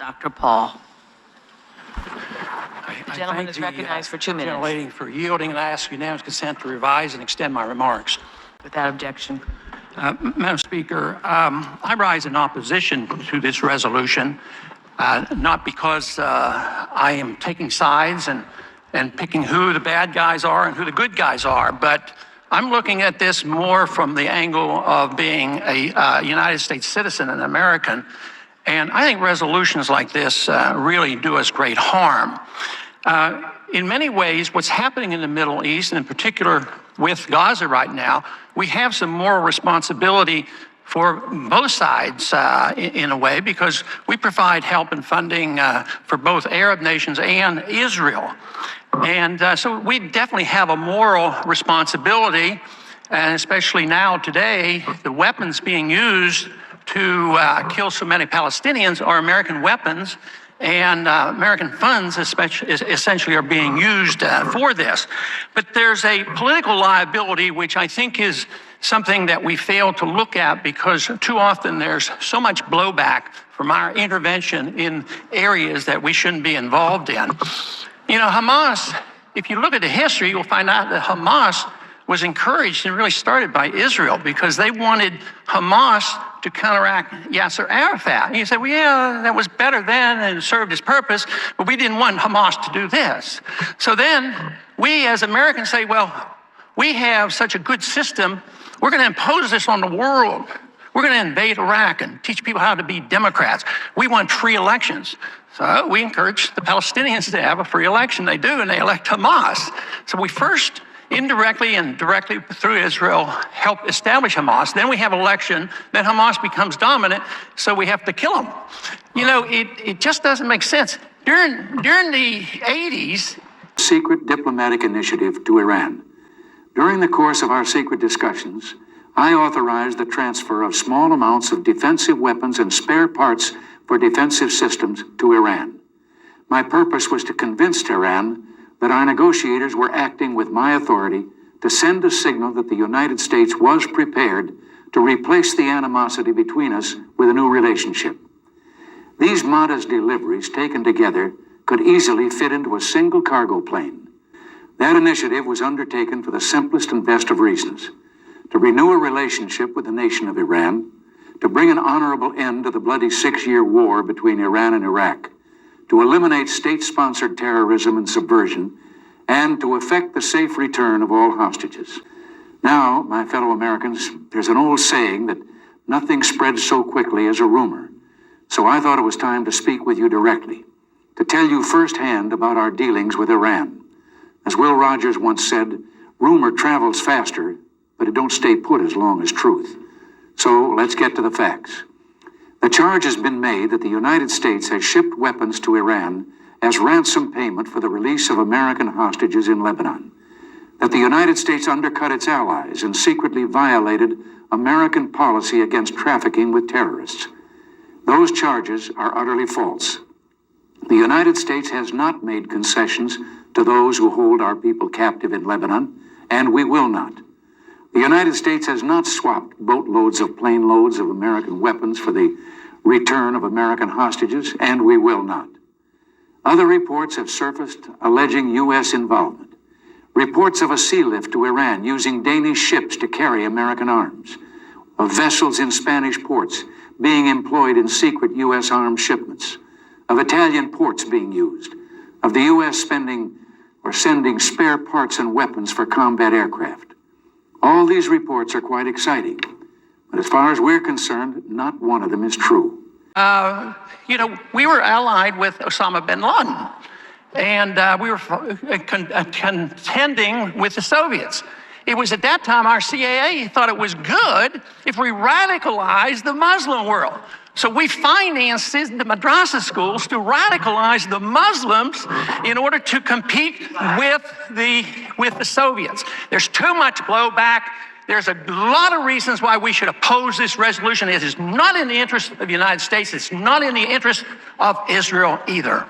Dr. Paul. The gentleman is recognized for 2 minutes. Gentlelady for yielding, and I ask unanimous consent to revise and extend my remarks. Without objection. Madam Speaker, I rise in opposition to this resolution, not because I am taking sides and picking who the bad guys are and who the good guys are, but I'm looking at this more from the angle of being a United States citizen, an American, and I think resolutions like this really do us great harm. In many ways, what's happening in the Middle East, and in particular with Gaza right now, we have some moral responsibility for both sides in a way, because we provide help and funding for both Arab nations and Israel. And so we definitely have a moral responsibility, and especially now today, the weapons being used to kill so many Palestinians are American weapons, and American funds essentially are being used for this. But there's a political liability, which I think is something that we fail to look at, because too often there's so much blowback from our intervention in areas that we shouldn't be involved in. You know, Hamas, if you look at the history, you'll find out that Hamas was encouraged and really started by Israel, because they wanted Hamas to counteract Yasser Arafat. And you say, well, yeah, that was better then and served its purpose, but we didn't want Hamas to do this. So then we as Americans say, well, we have such a good system, we're going to impose this on the world. We're going to invade Iraq and teach people how to be Democrats. We want free elections. So we encourage the Palestinians to have a free election. They do, and they elect Hamas. So we first indirectly and directly through Israel help establish Hamas. Then we have election. Then Hamas becomes dominant, so we have to kill them. You know, it just doesn't make sense. During the 80s, secret diplomatic initiative to Iran. During the course of our secret discussions, I authorized the transfer of small amounts of defensive weapons and spare parts for defensive systems to Iran. My purpose was to convince Tehran that our negotiators were acting with my authority to send a signal that the United States was prepared to replace the animosity between us with a new relationship. These modest deliveries taken together could easily fit into a single cargo plane. That initiative was undertaken for the simplest and best of reasons: to renew a relationship with the nation of Iran, to bring an honorable end to the bloody 6-year war between Iran and Iraq, to eliminate state-sponsored terrorism and subversion, and to effect the safe return of all hostages. Now, my fellow Americans, there's an old saying that nothing spreads so quickly as a rumor. So I thought it was time to speak with you directly, to tell you firsthand about our dealings with Iran. As Will Rogers once said, rumor travels faster, but it don't stay put as long as truth. So let's get to the facts. The charge has been made that the United States has shipped weapons to Iran as ransom payment for the release of American hostages in Lebanon, that the United States undercut its allies and secretly violated American policy against trafficking with terrorists. Those charges are utterly false. The United States has not made concessions to those who hold our people captive in Lebanon, and we will not. The United States has not swapped boatloads of plane loads of American weapons for the return of American hostages, and we will not. Other reports have surfaced alleging U.S. involvement. Reports of a sea lift to Iran using Danish ships to carry American arms, of vessels in Spanish ports being employed in secret U.S. arms shipments, of Italian ports being used, of the U.S. spending or sending spare parts and weapons for combat aircraft. All these reports are quite exciting, but as far as we're concerned, not one of them is true. You know, we were allied with Osama bin Laden, and we were contending with the Soviets. It was at that time our CIA thought it was good if we radicalized the Muslim world. So we financed the madrasa schools to radicalize the Muslims in order to compete with the Soviets. There's too much blowback. There's a lot of reasons why we should oppose this resolution. It is not in the interest of the United States. It's not in the interest of Israel either.